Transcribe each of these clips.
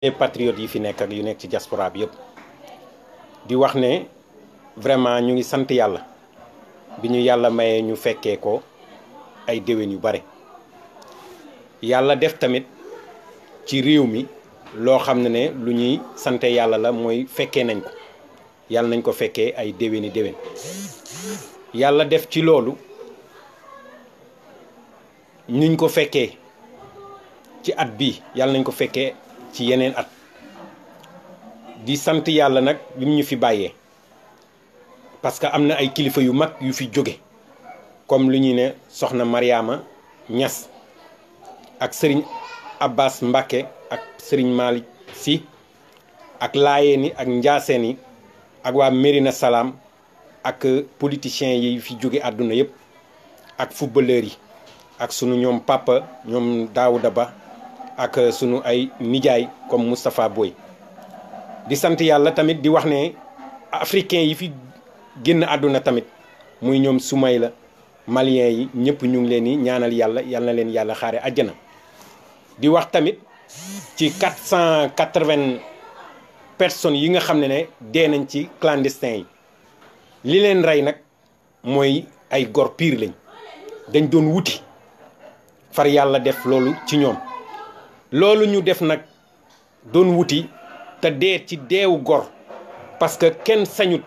patriotes yi fi nekk ak yu nekk ci diaspora bi yëpp di wax ne vraiment ñu ngi sant yàlla bi ñu yàlla mayee ñu fekkee ko ay déwén yu bare yàlla def tamit ci réew mi loo xam ne lu ñuy sante yàlla la mooy fekkee nañ ko yàlla nañ ko fekkee ay déwéni déwén yàlla def ci loolu nuñ ko fekkee ci at bi yàlla nañ ko fekkee ci yeneen at di sant yàlla nag bi mu ñu fi bàyyee parce que am na ay kilifa yu mag yu fi jóge comme lu ñuy ne soxna Mariama Ñas ak sëriñ Abbas Mbàkke ak sëriñ Malick Si ak laayeen yi ak njaaseen yi ak waa Mérina Salaam ak politiciens yi fi jóge àdduna yëpp ak footballeurs yi ak sunu ñoom papa ñoom Daouda Ba ak sunu ay nijaay comme Moustapha Boy di sant yàlla tamit di wax ne africain yi fi génn àdduna tamit muy ñoom Soumaïla malien yi ñëpp ñu ngi leen di ñaanal yàlla yal na leen yàlla xaare àjjana di wax tamit ci 480 personnes yi nga xam ne dee nañ ci clandestin yi li leen rey nag mooy ay gor piir lañ dañ doon wuti far yàlla def loolu ci ñoom loolu ñu def nag doon wuti te dee ci deewu gor parce que kenn sañut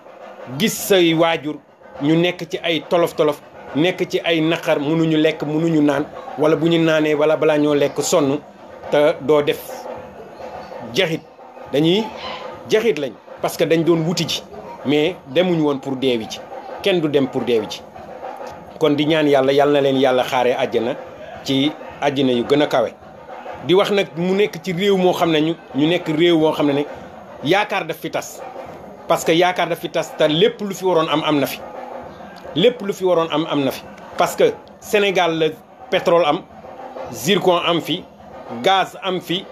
gis say waajur ñu nekk ci ay tolof-tolof nekk ci ay naqar mënuñu lekk mënuñu naan wala bu ñu naanee wala balaa ñoo lekk sonn te doo def jaxit dañuy jaxit lañ parce que dañ doon wuti ji mais demuñu woon pour deewi ci kenn du dem pour deewi ci kon di ñaan yàlla yal na leen yàlla xaaree àjjana ci àjjana yu gën a kawe di wax nag mu nekk ci réew moo xam ne ñu nekk réew moo xam ne yaakaar daf fi tas parce que yaakaar daf fi tas te lépp lu fi waroon am na fi lépp lu fi waroon am na fi parce que Sénégal la pétrole am zircon am fi gaz am fi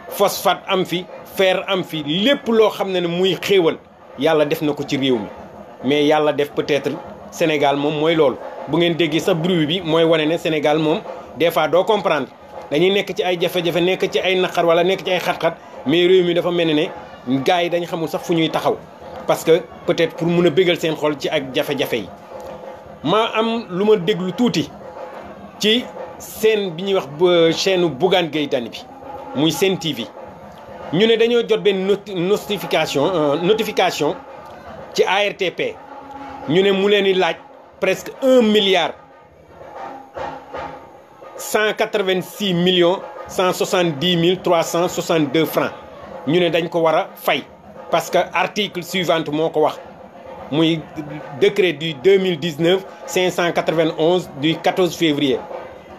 phosphate am fi fer am fi lépp loo xam ne muy xéewal yàlla def na ko ci réew mi mais yàlla def peut-être Sénégal moom mooy loolu bu ngeen déggee sa bruit bi mooy wane ne Sénégal moom des fois doo comprendre dañuy nekk ci ay jafe-jafe nekk ci ay naqar wala nekk ci ay xat-xat mais réew mi dafa mel ne gars yi dañ xamul sax fu ñuy taxaw parce que peut-être pour mun a bégal seen xol ci ak jafe-jafe yi ma am lu ma déglu tuuti ci seen bi ñuy wax chaîne Bougane Gueye Dany bi muy Sen TV ñu ne dañoo jot benn notification ci ARTP ñu ne mu leen di laaj presque 1,186,170,362 francs ñu ne dañ ko war a fay parce que article suivant moo ko wax muy décret du 2019-591 du 14 février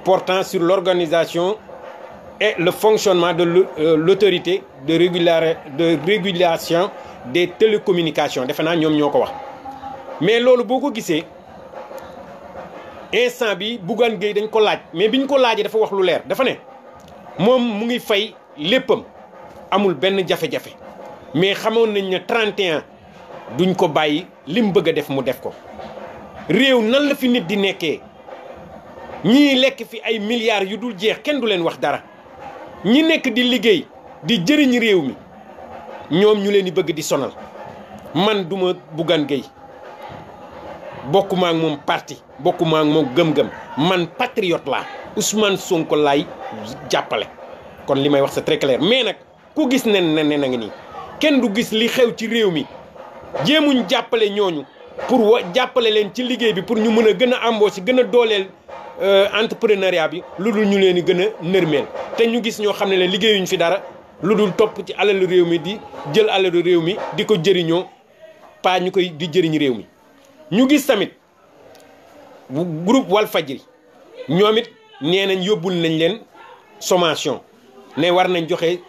portant sur l'organisation et le fonctionnement de l'autorité de régulation des télécommunications defe naa ñoom ñoo ko wax mais loolu boo ko gisee instant bi Bougane Gueye dañ ko laaj mais biñ ko laajee dafa wax lu leer dafa ne moom mu ngi fay léppam amul benn jafe-jafe mais xamoon nañ ne 31 duñ ko bàyyi lim bëgg a def mu def ko réew nan la fi nit di nekkee ñii lekk fi ay milliards yu dul jeex kenn du leen wax dara ñi nekk di liggéey di jëriñ réew mi ñoom ñu leen di bëgg di sonal man duma Bougane Gueye bokkuma ak moom parti bokkuma ak moom gëm-gëm man patriote laa Ousmane Sonko laay jàppale kon li may wax c'est très clair mais nag ku gis nen na ngi nii kenn du gis li xew ci réew mi jéemuñ jàppale ñooñu pour jàppale leen ci liggéey bi pour ñu mën a gën a embaucher gën a dooleel entrepreneuriat bi lu dul ñu leen di gën a nërmeel te ñu gis ñoo xam ne liggéeyuñ fi dara lu dul topp ci alalu réew mi di jël alalu réew mi di ko jëriñoo pas ñu koy di jëriñ réew mi ñu gis tamit groupe Walfadjri ñoom it nee nañ yóbbul nañ leen sommation ne war nañ joxe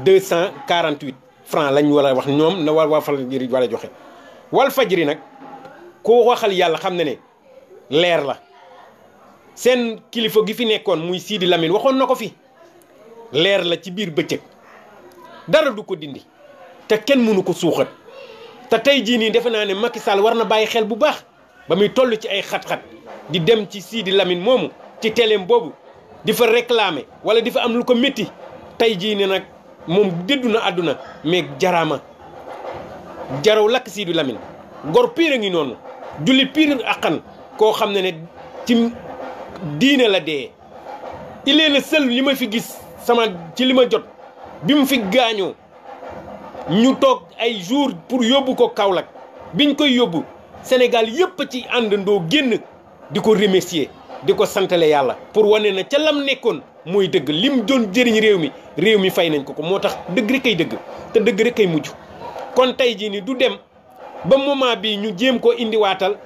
168,740,248 francs lañ war a wax ñoom na Walfadjri war a joxe Walfadjri nag koo waxal yàlla xam ne leer la seen kilifa gi fi nekkoon muy Sidi Lamine waxoon na ko fi leer la ci biir bëccëg dara du ko dindi te kenn mënu ko suuxat te tey jii nii defe naa ne Macky Sall war na bàyyi xel bu baax ba muy toll ci ay xat-xat di dem ci Sidi Lamine moomu ci téléem boobu di fa réclamer wala di fa am lu ko métti tey jii ne nag moom déddu na àdduna mais jaraama jaraw lakk Sidi Lamine gor piir a ngi noonu jullit piir akkan koo xam ne ci diine la dee. il est le seul li ma fi gis sama ci li ma jot bi mu fi gaañoo ñu toog ay jours pour yóbbu ko Kaolack biñ koy yóbbu Sénégal yëpp ci àndandoo génn di ko remercier di ko santale yàlla pour wane na ca lam nekkoon mooy dëgg lim doon jëriñ réew mi fay nañ ko moo tax dëgg rek kay dëgg te dëgg rek kay mujj kon tey jii ni du dem ba moment bi ñu jéem ko indiwaatal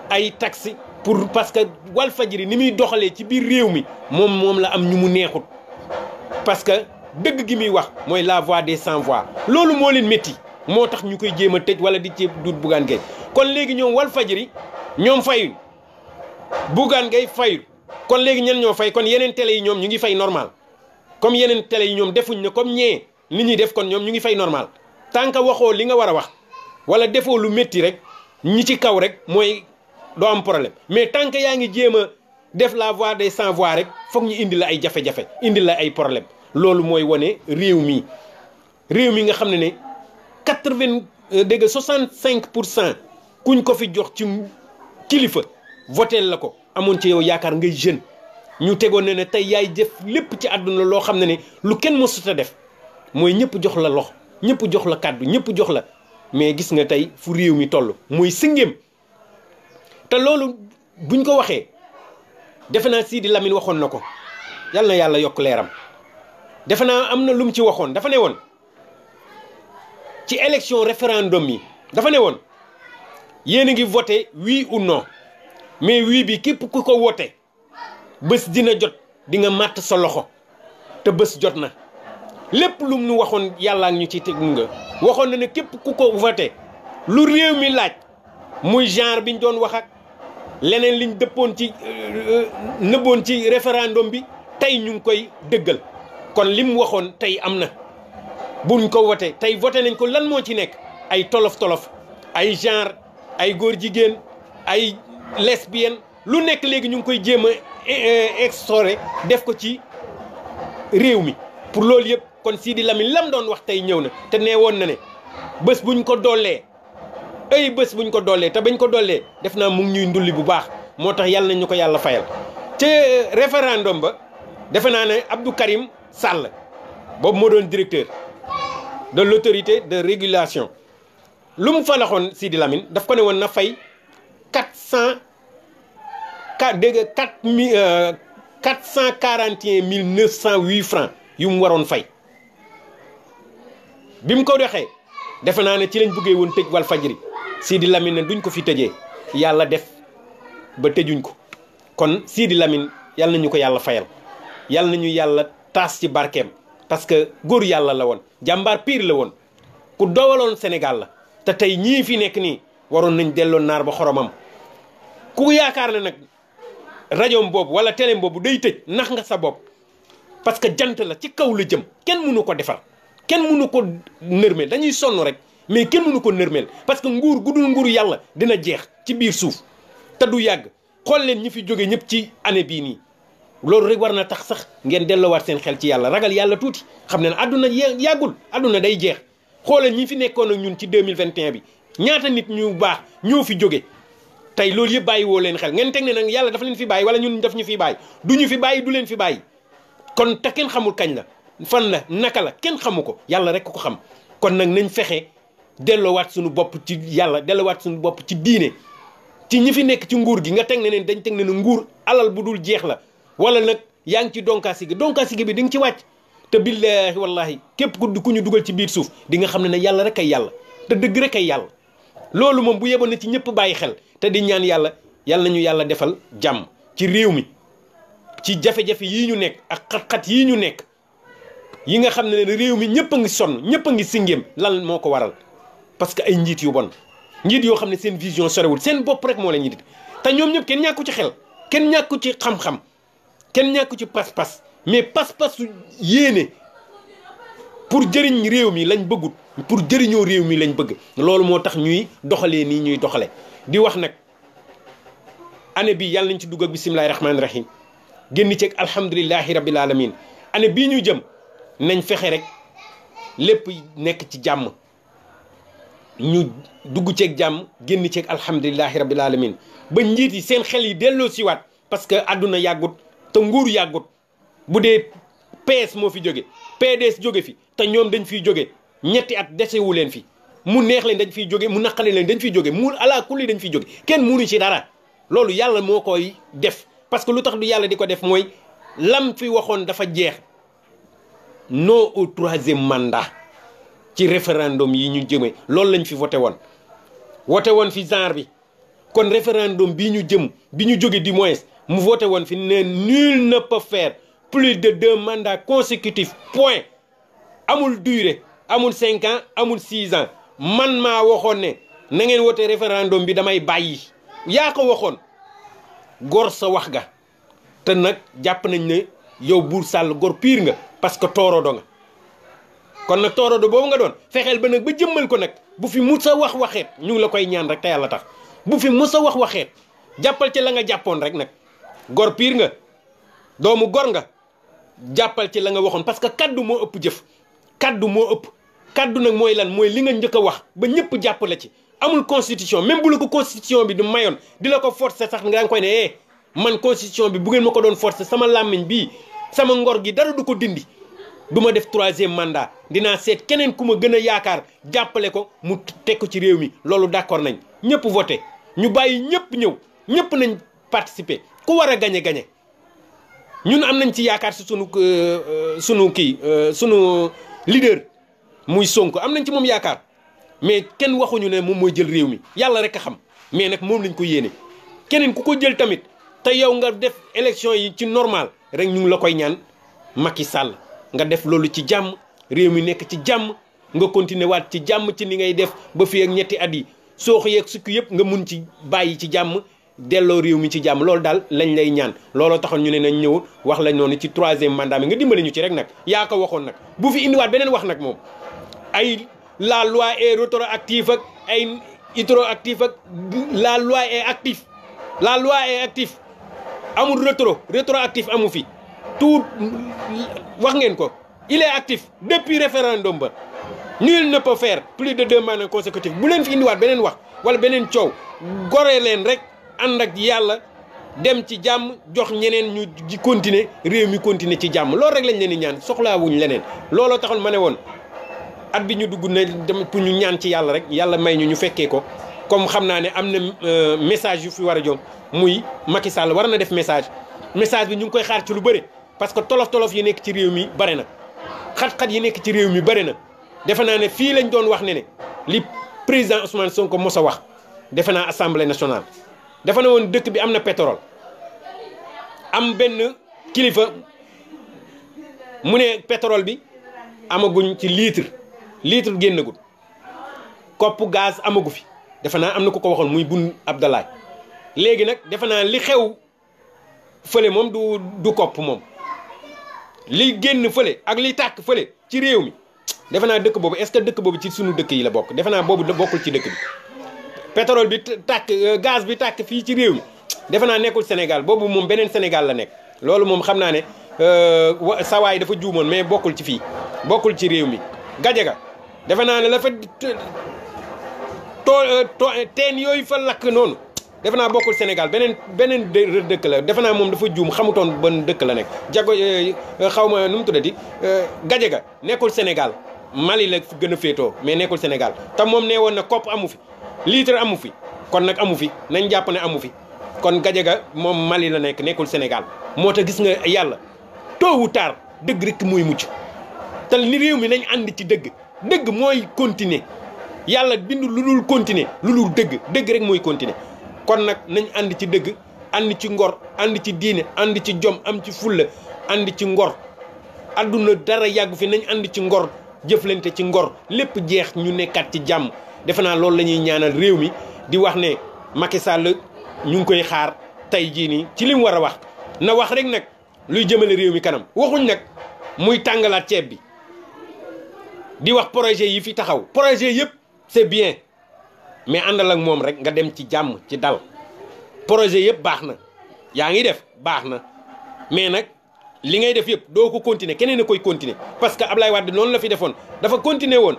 ay taxi pour parce que Walfadjri ni muy doxalee ci biir réew mi moom la am ñu mu neexut parce que dëgg gi muy wax mooy la voix des sans voix loolu moo leen métti moo tax ñu koy jéem a tëj wala di ci dut Bougane Gueye kon léegi ñoom Walfadjri ñoom fayuñ Bougane Gueye fayul kon léegi ñen ñoo fay kon yeneen télé yi ñoom ñu ngi fay normal comme yeneen télé yi ñoom defuñ ne comme ñee li ñuy def kon ñoom ñu ngi fay normal tant que waxoo li nga war a wax wala defoo lu métti rek ñi ci kaw rek mooy doo am problème mais tant que yaa ngi jéem a def la voix des sans voix rek foog ñu indi la ay jafe-jafe indi la ay problème loolu mooy wane réew mi nga xam ne 65% kuñ ko fi jox ci kilifa votel la ko amoon ci yow yaakaar ngay jeune ñu tegoon ne tey yaay jëf lépp ci àdduna loo xam ne lu kenn mësut a def mooy ñëpp jox la lox ñëpp jox la kàddu ñëpp jox la mais gis nga tey fu réew mi toll mooy sëngéem te loolu buñ ko waxee defe naa Sidi Lamine waxoon na ko yàlla na yàlla yokk leeram defe naa am na lu mu ci waxoon dafa ne woon ci élection référendum yi dafa ne woon yéen a ngi voté oui ou non mais oui bi képp ku ko wote bés dina jot di nga màtt sa loxo te bés jot na lépp lu mu waxoon yàlla ak ñu ci teg nga waxoon na ne képp ku ko voté lu réew mi laaj muy genre biñ doon wax ak leneen liñ dëppoon ci nëbboon ci référendum bi tey ñu ngi koy dëggal kon lim waxoon tey am na buñ ko voté tey voté nañ ko lan moo ci nekk ay tolof-tolof ay genre ay góor jigéen ay lesbienne lu nekk léegi ñu ngi koy jéem a extoré def ko ci réew mi pour loolu yëpp kon Sidi Lamine lam doon wax tey ñëw na te nee woon na ne bés buñ ko dollee bés buñ ko dollee te bañ ko dollee def naa mu ngi ñuy ndulli bu baax moo tax yàlla nañ ñu ko yàlla fayal te référendum ba defe naa ne Abdou Karim Sall boobu moo doon directeur de l'autorité de régulation lu mu fa laxoon Sidi Lamine daf ko ne woon na fay 441 908 francs yu mu waroon fay bi mu ko doxee defe naa ne ci lañ bëggee woon tëj Walfadjri Sidi Lamine ne duñ ko fi tëjee yàlla def ba tëjuñ ko kon Sidi Lamine yàlla nañu ko yàlla fayal yàlla nañu yàlla taas ci barkeem parce que góor yàlla la woon jàmbaar pire la woon ku dowaloon Sénégal la te tey ñii fi nekk nii waroon nañ delloon naar ba xoromam ku yaakaar ne nag rajoom boobu wala téléem boobu day tëj nax nga sa bopp parce que jant la ci kaw la jëm kenn mënu ko defar kenn mënu ko nërmeel dañuy sonn rek mais kenn mënu ko nërmeel parce que nguur gudul nguuru yàlla dina jeex ci biir suuf te du yàgg xool leen ñi fi jóge ñëpp ci année bii nii loolu rek war na tax sax ngeen delloowaat seen xel ci yàlla ragal yàlla tuuti xam ne ne àdduna yàggul àdduna day jeex xoolal ñi fi nekkoon ak ñun ci 2021 bi ñaata nit ñu baax ñoo fi jóge tey loolu yëpp bàyyi woo leen xel ngeen teg ne nag yàlla dafa leen fi bàyyi wala ñun daf ñu fi bàyyi du ñu fi bàyyi du leen fi bàyyi kon te kenn xamul kañ la fan la naka la kenn xamu ko yàlla rek ko xam kon nag nañ fexe delloowaat suñu bopp ci yàlla delloowaat suñu bopp ci diine ci ñi fi nekk ci nguur gi nga teg ne leen dañ teg ne ne nguur alal bu dul jeex la wala nag yaa ngi ci donkaasigi bi di nga ci wàcc te billaahi wallahi képp ku ñu dugal ci biir suuf di nga xam ne ne yàlla rek ay yàlla te dëgg rek ay yàlla loolu moom bu yeboon na ci ñëpp bàyyi xel te di ñaan yàlla nañu yàlla defal jàmm ci réew mi ci jafe-jafe yii ñu nekk ak xat-xat yii ñu nekk yi nga xam ne réew mi ñëpp a ngi sonn ñëpp a ngi singéem lan moo ko waral parce que ay njiit yu bon njiit yoo xam ne seen vision sorewul seen bopp rek moo la ñuy te ñoom ñëpp kenn ñàkku ci xel kenn ñàkku ci xam-xam kenn ñàkku ci pas-pas mais pas-pas yéene pour jëriñ réew mi lañ bëggut pour jëriñoo réew mi lañ bëgg loolu moo tax ñuy doxalee nii ñuy doxale di wax nag année bi yàlla nañ ci dugg ak bisimilahi rahmaani rahim génn ceeg alhamdulilahi rabbil alamin année bii ñu jëm nañ fexe rek lépp nekk ci jàmm ñu dugg ceeg jàmm génn ceeg alhamdulilahi rabbil alamin ba njiit yi seen xel yi delloo siwaat parce que àdduna yàggut te nguur yàggut bu dee PS moo fi jóge PDS jóge fi te ñoom dañ fiy jóge ñetti at desewu leen fi mu neex leen dañ fiy jóge mu naqale leen dañ fiy jóge mu ala kulli dañ fiy jóge kenn munu ci dara loolu yàlla moo koy def parce que lu tax du yàlla di ko def mooy lam fi waxoon dafa jeex non au troisième mandat ci référendum yi ñu jëmee loolu lañ fi voté woon fi genre bi kon référendum bii ñu jëm bi ñu jóge du moins mu voté woon fi ne nul ne peut faire plus de 2 mandats consécutifs point amul durée amul 5 ans amul 6 ans man maa waxoon ne na ngeen wote référendum bi damay bàyyi yaa ko waxoon gor sa wax ga te nag jàpp nañ ne yow Buur Sall gor pire nga parce que toorodo nga kon nag toorodo boobu nga doon fexeel ba nag ba jëmmal ko nag bu fi mus a wax waxeet ñu ngi la koy ñaan rek te yàlla tax bu fi mus a wax waxeet jàppal ci la nga jàppoon rek nag gor pire nga doomu gor nga jàppal ci la nga waxoon parce que kaddu moo ëpp jëf kaddu moo ëpp kaddu nag mooy lan mooy li nga njëkk a wax ba ñëpp jàpp la ci amul constitution même bu la ko constitution bi du mayoon di la ko forcer sax nga koy ne man constitution bi bu ngeen ma ko doon forcer sama làmmiñ bii sama ngor gi dara du ko dindi du ma def 3e mandat dinaa seet keneen ku ma gën a yaakaar jàppale ko mu teg ko ci réew mi loolu d'accord nañ ñëpp voté ñu bàyyi ñëpp ñëw ñëpp nañ participer ku war a gañe ñun am nañ ci yaakaar si sunu leader muy Sonko am nañ ci moom yaakaar mais kenn waxuñu ne moom mooy jël réew mi yàlla rek a xam mais nag moom lañ ko yéene keneen ku ko jël tamit te yow nga def élection yi ci normal rek ñu ngi la koy ñaan Macky Sall nga def loolu ci jàmm réew mi nekk ci jàmm nga continuer waat ci jàmm ci ni ngay def ba fii ak ñetti at yi soo xëyeeg sukk yëpp nga mun ci bàyyi ci jàmm delloo réew mi ci jàmm loolu daal lañ lay ñaan looloo taxoon ñu ne nañ ñëw wax la noonu ci 3e mandat mi nga dimbali ñu ci rek nag yaa ko waxoon nag bu fi indiwaat beneen wax nag moom ay la loi est rétroactive ak ay rétroactive ak la loi est active la loi est active amul rétroactif amu fi tout wax ngeen ko il est actif depuis référendum ba nul ne peut faire plus de 2 mandats consécutifs bu leen fi indiwaat beneen wax wala beneen coow goree leen rek ànd ak yàlla dem ci jàmm jox ñeneen ñu di continuer réew mi continuer ci jàmm loolu rek lañ leen di ñaan soxlaawuñ leneen looloo taxoon ma ne woon at bi ñu dugg ne dem pour ñu ñaan ci yàlla rek yàlla may ñu fekkee ko comme xam naa ne am na message yu fi war a jóg muy Macky Sall war na def message bi ñu ngi koy xaar ci lu bëri parce que tolof-tolof yi nekk ci réew mi bëri na xat-xat yi nekk ci réew mi bëri na defe naa ne fii lañ doon wax ne li président Ousmane Sonko mos a wax defe naa assemblée nationale dafa ne woon dëkk bi am na pétrole am benn kilifa mu ne pétrole bi amaguñ ci litre génnagul kopp gaz amagu fi defe naa am na ku ko waxoon muy Boun Abdallah léegi nag defe naa li xew fële moom du kopp moom li génn fële ak li tàkk fële ci réew mi defe naa dëkk boobu est-ce que dëkk boobu ci sunu dëkk yi la bokk defe naa boobu bokkul ci dëkk bi pétrole bi tàkk gaz bi tàkk fii ci réew mi defe naa nekkul Sénégal boobu moom beneen Sénégal la nekk loolu moom xam naa ne sawaay dafa juumoon mais bokkul ci fii bokkul ci réew mi Gajaga defe naa ne la fa teen yooyu fa lakk noonu defe naa bokkul Sénégal beneen dëkk la defe naa moom dafa juum xamutoon ban dëkk la nekk jago xaw ma nu mu tuddati Gajaga nekkul Sénégal Mali la gën a féetoo mais nekkul Sénégal te moom nee woon na kopp amu fi litre amu fi kon nag amu fi nañ jàpp ne amu fi kon Gajaga moom Mali la nekk nekkul Sénégal moo tax gis nga yàlla tôt ou tard dëgg rek muy mucc te ni réew mi nañ ànd ci dëgg mooy continuer yàlla bindu lu dul continuer lu dul dëgg rek mooy continuer kon nag nañ ànd ci dëgg ànd ci ngor ànd ci diine ànd ci jom am ci fulla ànd ci ngor adduna dara yàggu fi nañ ànd ci ngor jëflante ci ngor lépp jeex ñu nekkaat ci jàmm defe naa loolu la ñuy ñaanal réew mi di wax ne Macky Sall ñu ngi koy xaar tey jii nii ci li mu war a wax na wax rek nag luy jëmale réew mi kanam waxuñ nag muy tàngalaat ceeb bi di wax projet yi fi taxaw projet yëpp c'est bien mais àndal ak moom rek nga dem ci jàmm ci dal projet yëpp baax na yaa ngi def baax na mais nag li ngay def yëpp doo ko continuer keneen a koy continuer parce que Ablaye Wade noonu la fi defoon dafa continuer woon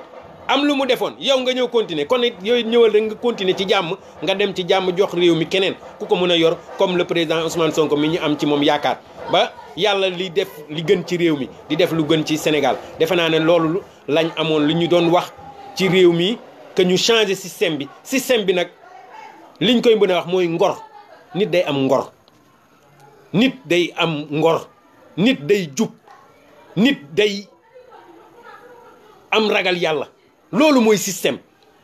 am lu mu defoon yow nga ñëw continuer kon it yooyu ñëwal rek nga continuer ci jàmm nga dem ci jàmm jox réew mi keneen ku ko mën a yor comme le président Ousmane Sonko mi ñu am ci moom yaakaar ba yàlla li def li gën ci réew mi di def lu gën ci Sénégal defe naa ne loolu lañ amoon lu ñu doon wax ci réew mi que ñu changer système bi nag liñ koy mën a wax mooy ngor nit day am ngor nit day am ngor nit day jub nit day am ragal yàlla loolu mooy système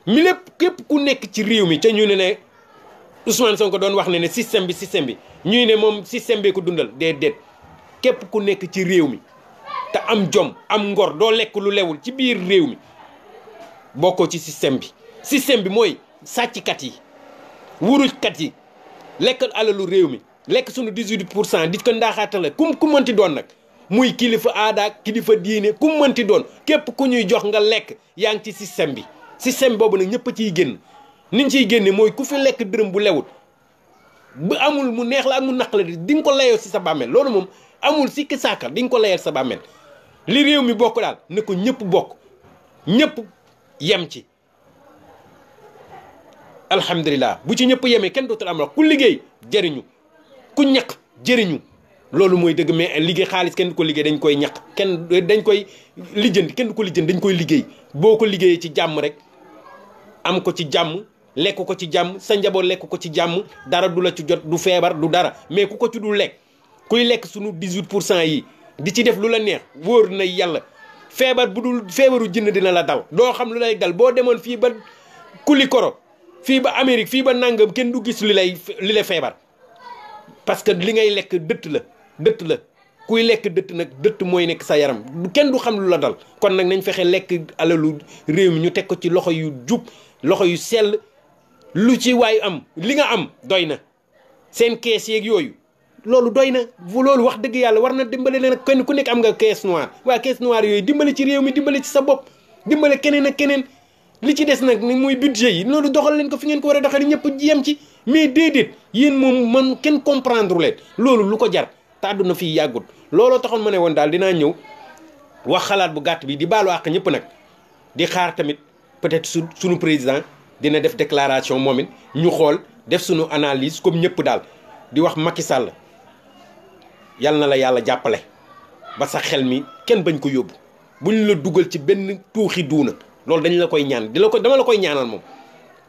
mi lépp képp ku nekk ci réew mi te ñu ne Ousmane Sonko doon wax ne système bi ñuy ne moom système bi ko dundal déedéet képp ku nekk ci réew mi te am jom am ngor doo lekk lu lewul ci biir réew mi bokkoo ci système bi mooy sàcckat yi wurujkat yi lekk alalu réew mi lekk sunu 18% di ko ndaaxaatale ku mënti doon nag muy kilifa aada kilifa diine ku mënti doon képp ku ñuy jox nga lekk yaa ngi ci système boobu nag ñëpp a ciy génn niñ ciy génne mooy ku fi lekk dërëm bu lewut bu amul mu neex la ak mu naq la di nga ko layoo si sa bàmmeel loolu moom amul sikki saakar di nga ko layal sa bàmmeel li réew mi bokk daal ne ko ñëpp bokk ñëpp yem ci alhamdulilah bu ci ñëpp yemee kenn dootul am la ku liggéey jëriñu ku ñaq jëriñu loolu mooy dëgg mais liggéey xaalis kenn du ko liggéey dañ koy ñaq dañ koy lijjanti kenn du ko lijjanti dañ koy liggéey boo ko liggéeyee ci jàmm rek am ko ci jàmm lekk ko ci jàmm sa njaboot lekk ko ci jàmm dara du la ci jot du feebar du dara mais ku ko ci dul lekk kuy lekk sunu 18% yi di ci def lu la neex wóor na yàlla feebar bu dul feebaru jinn dina la dal doo xam lu lay dal boo demoon fii ba Kulikoro fii ba Amérique fii ba nangam kenn du gis li lay feebar parce que li ngay lekk dëtt la kuy lekk dëtt nag dëtt mooy nekk sa yaram kenn du xam lu la dal kon nag nañ fexe lekk alalu réew mi ñu teg ko ci loxo yu jub loxo yu sell lu ci waay am li nga am doy na seen kees yeeg yooyu loolu doy na loolu wax dëgg yàlla war na dimbale leen kenn ku nekk am nga caisse noire waa caisse noire yooyu dimbale ci réew mi dimbale ci sa bopp dimbale keneen ak keneen li ci des nag ni muy budget yi loolu doxal leen ko fi ngeen ko war a doxal ñëpp yem ci mais déedéet yéen moom man kenn comprendre leen loolu lu ko jar te àdduna fii yàggut looloo taxoon ma ne woon daal dinaa ñëw wax xalaat bu gàtt bi di baalu àq ñëpp nag di xaar tamit peut-être suñu président dina def déclaration moom it ñu xool def suñu analyse comme ñëpp daal di wax Macky Sall yal na la yàlla jàppale ba sa xel mi kenn bañ ko yóbbu buñ la dugal ci benn tuuxi duuna loolu dañ la koy ñaan dama la koy ñaanal moom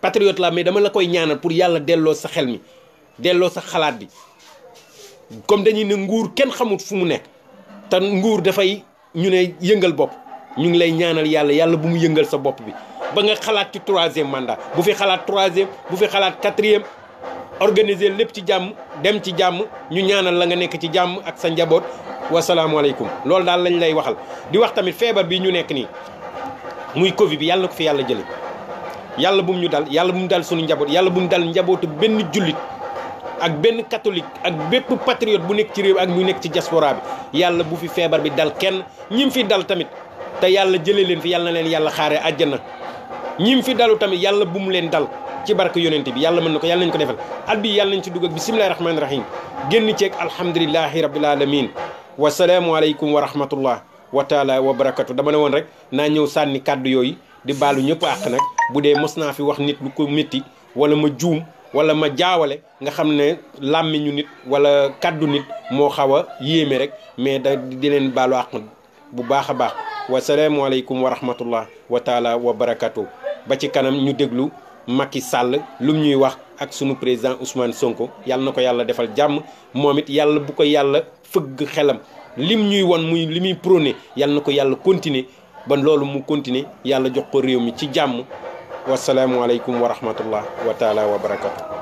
patriote la mais dama la koy ñaanal pour yàlla delloo sa xel mi delloo sa xalaat bi comme dañuy ne nguur kenn xamut fu mu nekk te nguur dafay ñu ne yëngal bopp ñu ngi lay ñaanal yàlla bu mu yëngal sa bopp bi ba nga xalaat ci 3e mandat bu fi xalaat 3e bu fi xalaat 4e organiser lépp ci jàmm dem ci jàmm ñu ñaanal la nga nekk ci jàmm ak sa njaboot wasalaamualeykum loolu daal lañ lay waxal di wax tamit feebar bi ñu nekk nii muy Covid bi yàlla na ko fi yàlla jële yàlla bu mu ñu dal yàlla bu mu dal suñu njaboot yàlla bu mu dal njabootu benn jullit ak benn catholique ak bépp patriote bu nekk ci réew ak mu nekk ci diaspora bi yàlla bu fi feebar bi dal kenn ñim fi dal tamit te yàlla jëlee leen fi yàlla na leen yàlla xaaree àjjana ñim fi dalu tamit yàlla bu mu leen dal ci barke yonente bi yàlla mën na ko yàlla nañ ko defal at bi yàlla nañ ci dugg ak bisimilahi rahmaani rahim génn ceeg alhamdulilahi rabbil alamin wasalaamualeykum wa rahmatullah wa taala wa barakatu dama ne woon rek naa ñëw sànni kàddu yooyu di baalu ñëpp àq nag bu dee mos naa fi wax nit lu ko métti wala ma juum wala ma jaawale nga xam ne làmmiñu nit wala kàddu nit moo xaw a yéeme rek mais da di leen baalu àq bu baax a baax wasalaamualeykum wa rahmatullah wa taala wa barakatu ba ci kanam ñu déglu Macky Sall lum ñuy wax ak sunu président Ousmane Sonko yàlla na ko yàlla defal jàmm moom it yàlla bu ko yàlla fëgg xelam lim ñuy won muy li muy prôné yàlla na ko yàlla continuer ba loolu mu continuer yàlla jox ko réew mi ci jàmm wasalaamualeykum wa rahmatullah wa taala wa barakatu